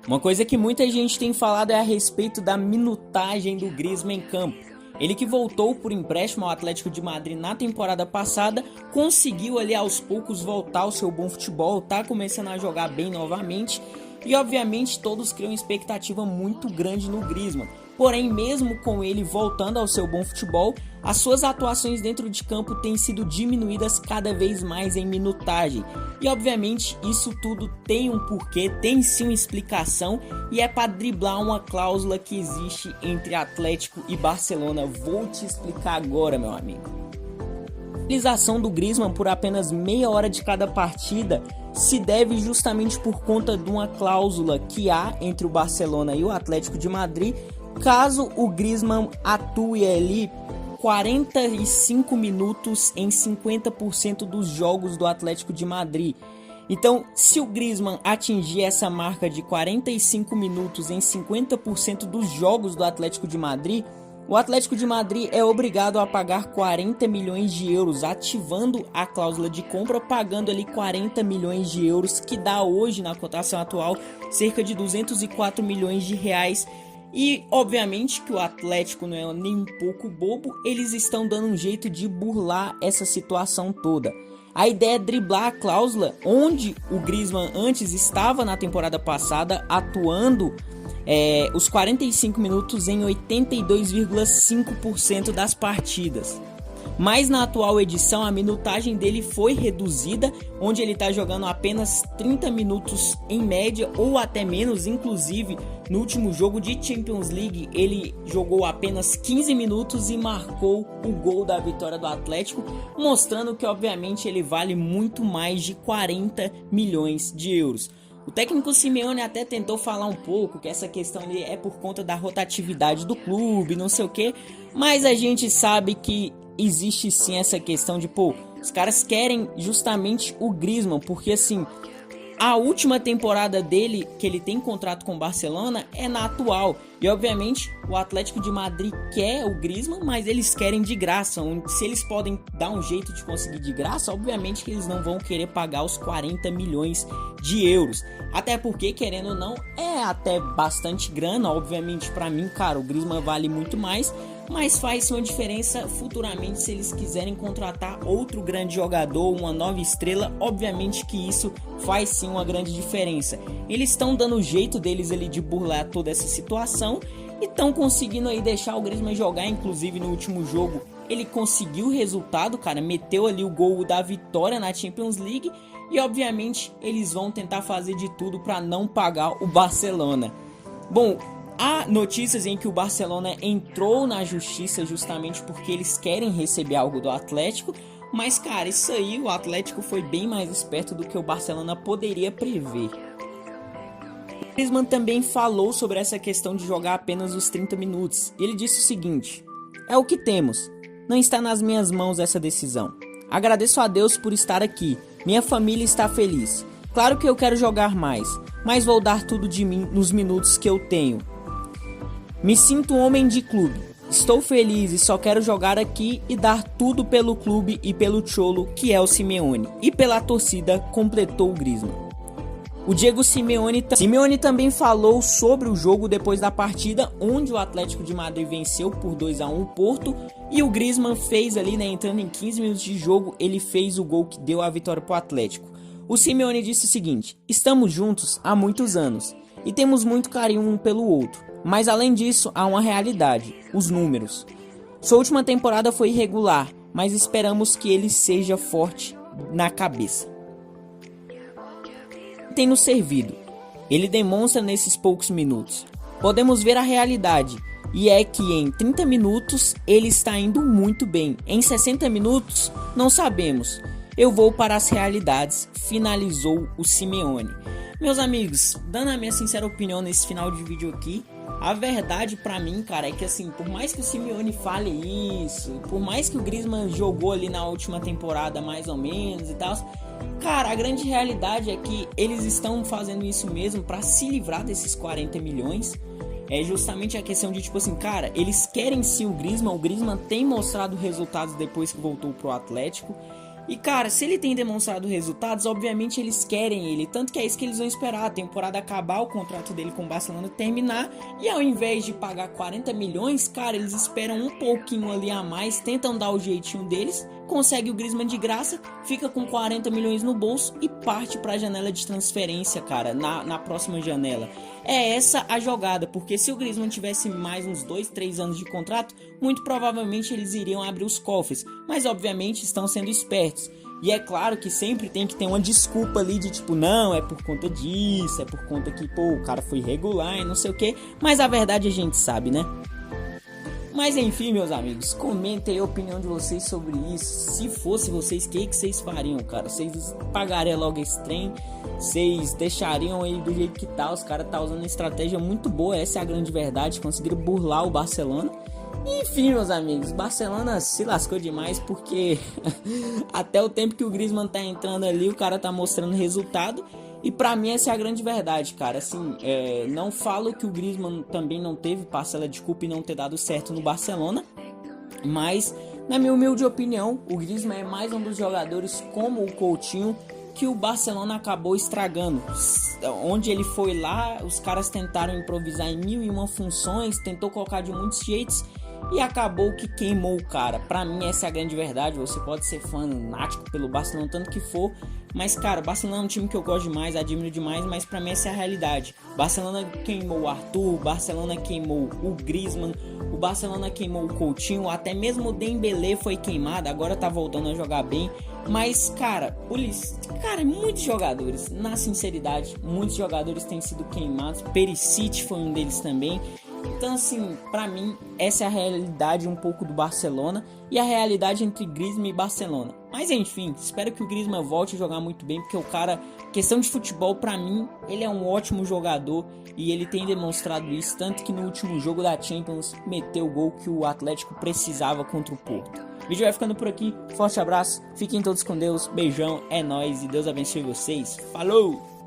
Uma coisa que muita gente tem falado é a respeito da minutagem do Griezmann em campo. Ele que voltou por empréstimo ao Atlético de Madrid na temporada passada, conseguiu ali aos poucos voltar ao seu bom futebol, tá começando a jogar bem novamente e obviamente todos criam expectativa muito grande no Griezmann. Porém, mesmo com ele voltando ao seu bom futebol, as suas atuações dentro de campo têm sido diminuídas cada vez mais em minutagem. E obviamente isso tudo tem um porquê, tem sim uma explicação e é para driblar uma cláusula que existe entre Atlético e Barcelona. Vou te explicar agora, meu amigo. A utilização do Griezmann por apenas meia hora de cada partida se deve justamente por conta de uma cláusula que há entre o Barcelona e o Atlético de Madrid. Caso o Griezmann atue ali 45 minutos em 50% dos jogos do Atlético de Madrid. Então, se o Griezmann atingir essa marca de 45 minutos em 50% dos jogos do Atlético de Madrid, o Atlético de Madrid é obrigado a pagar 40 milhões de euros, ativando a cláusula de compra, pagando ali 40 milhões de euros, que dá hoje, na cotação atual, cerca de 204 milhões de reais. E obviamente que o Atlético não é nem um pouco bobo, eles estão dando um jeito de burlar essa situação toda. A ideia é driblar a cláusula onde o Griezmann antes estava na temporada passada atuando os 45 minutos em 82,5% das partidas. Mas na atual edição a minutagem dele foi reduzida, onde ele está jogando apenas 30 minutos em média ou até menos. Inclusive no último jogo de Champions League ele jogou apenas 15 minutos e marcou o gol da vitória do Atlético, mostrando que obviamente ele vale muito mais de 40 milhões de euros. O técnico Simeone até tentou falar um pouco que essa questão ali é por conta da rotatividade do clube, não sei o que, mas a gente sabe que existe sim essa questão de, os caras querem justamente o Griezmann, porque assim, a última temporada dele, que ele tem contrato com o Barcelona, é na atual. E obviamente o Atlético de Madrid quer o Griezmann, mas eles querem de graça. Se eles podem dar um jeito de conseguir de graça, obviamente que eles não vão querer pagar os 40 milhões de euros. Até porque, querendo ou não, é até bastante grana. Obviamente para mim, cara, o Griezmann vale muito mais, mas faz uma diferença futuramente se eles quiserem contratar outro grande jogador, uma nova estrela. Obviamente que isso faz sim uma grande diferença. Eles estão dando o jeito deles ali de burlar toda essa situação e estão conseguindo aí deixar o Griezmann jogar. Inclusive no último jogo ele conseguiu o resultado, cara, meteu ali o gol da vitória na Champions League. E obviamente eles vão tentar fazer de tudo para não pagar o Barcelona. Bom, há notícias em que o Barcelona entrou na justiça justamente porque eles querem receber algo do Atlético. Mas, cara, isso aí o Atlético foi bem mais esperto do que o Barcelona poderia prever. O Griezmann também falou sobre essa questão de jogar apenas os 30 minutos. Ele disse o seguinte: é o que temos. Não está nas minhas mãos essa decisão. Agradeço a Deus por estar aqui. Minha família está feliz. Claro que eu quero jogar mais, mas vou dar tudo de mim nos minutos que eu tenho. Me sinto um homem de clube. Estou feliz e só quero jogar aqui e dar tudo pelo clube e pelo Cholo, que é o Simeone, e pela torcida, completou o Griezmann. O Diego Simeone também falou sobre o jogo depois da partida, onde o Atlético de Madrid venceu por 2-1 o Porto, e o Griezmann fez ali, entrando em 15 minutos de jogo, ele fez o gol que deu a vitória para o Atlético. O Simeone disse o seguinte: estamos juntos há muitos anos e temos muito carinho um pelo outro. Mas além disso, há uma realidade, os números. Sua última temporada foi irregular, mas esperamos que ele seja forte na cabeça. Tem nos servido. Ele demonstra nesses poucos minutos. Podemos ver a realidade, e é que em 30 minutos ele está indo muito bem. Em 60 minutos, não sabemos. Eu vou para as realidades, finalizou o Simeone. Meus amigos, dando a minha sincera opinião nesse final de vídeo aqui, a verdade pra mim, cara, é que assim, por mais que o Simeone fale isso, por mais que o Griezmann jogou ali na última temporada mais ou menos e tal, cara, a grande realidade é que eles estão fazendo isso mesmo pra se livrar desses 40 milhões. É justamente a questão de, tipo assim, cara, eles querem sim o Griezmann tem mostrado resultados depois que voltou pro Atlético. E cara, se ele tem demonstrado resultados, obviamente eles querem ele, tanto que é isso que eles vão esperar, a temporada acabar, o contrato dele com o Barcelona terminar, e ao invés de pagar 40 milhões, cara, eles esperam um pouquinho ali a mais, tentam dar o jeitinho deles, consegue o Griezmann de graça, fica com 40 milhões no bolso e parte para a janela de transferência, cara, na próxima janela. É essa a jogada, porque se o Griezmann tivesse mais uns 2, 3 anos de contrato, muito provavelmente eles iriam abrir os cofres, mas obviamente estão sendo espertos. E é claro que sempre tem que ter uma desculpa ali de tipo, não, é por conta disso, é por conta que, pô, o cara foi regular e não sei o que, mas a verdade a gente sabe, né? Mas enfim, meus amigos, comentem aí a opinião de vocês sobre isso. Se fosse vocês, o que vocês fariam, cara? Vocês pagariam logo esse trem? Vocês deixariam ele do jeito que tá? Os caras tá usando uma estratégia muito boa, essa é a grande verdade. Conseguiram burlar o Barcelona. Enfim, meus amigos, Barcelona se lascou demais porque até o tempo que o Griezmann tá entrando ali, o cara tá mostrando resultado. E pra mim essa é a grande verdade, cara. Assim, não falo que o Griezmann também não teve parcela de culpa e não ter dado certo no Barcelona, mas na minha humilde opinião, o Griezmann é mais um dos jogadores como o Coutinho que o Barcelona acabou estragando. Onde ele foi lá, os caras tentaram improvisar em 1001 funções, tentou colocar de muitos jeitos e acabou que queimou o cara. Pra mim essa é a grande verdade. Você pode ser fanático pelo Barcelona tanto que for, mas cara, o Barcelona é um time que eu gosto demais, admiro demais, mas pra mim essa é a realidade. Barcelona queimou o Arthur, Barcelona queimou o Griezmann, o Barcelona queimou o Coutinho, até mesmo o Dembélé foi queimado, agora tá voltando a jogar bem. Mas cara, muitos jogadores, na sinceridade, muitos jogadores têm sido queimados. Perisic foi um deles também. Então assim, pra mim, essa é a realidade um pouco do Barcelona e a realidade entre Griezmann e Barcelona. Mas enfim, espero que o Griezmann volte a jogar muito bem, porque o cara, questão de futebol, pra mim, ele é um ótimo jogador e ele tem demonstrado isso, tanto que no último jogo da Champions meteu o gol que o Atlético precisava contra o Porto. O vídeo vai ficando por aqui, forte abraço, fiquem todos com Deus, beijão, é nóis e Deus abençoe vocês, falou!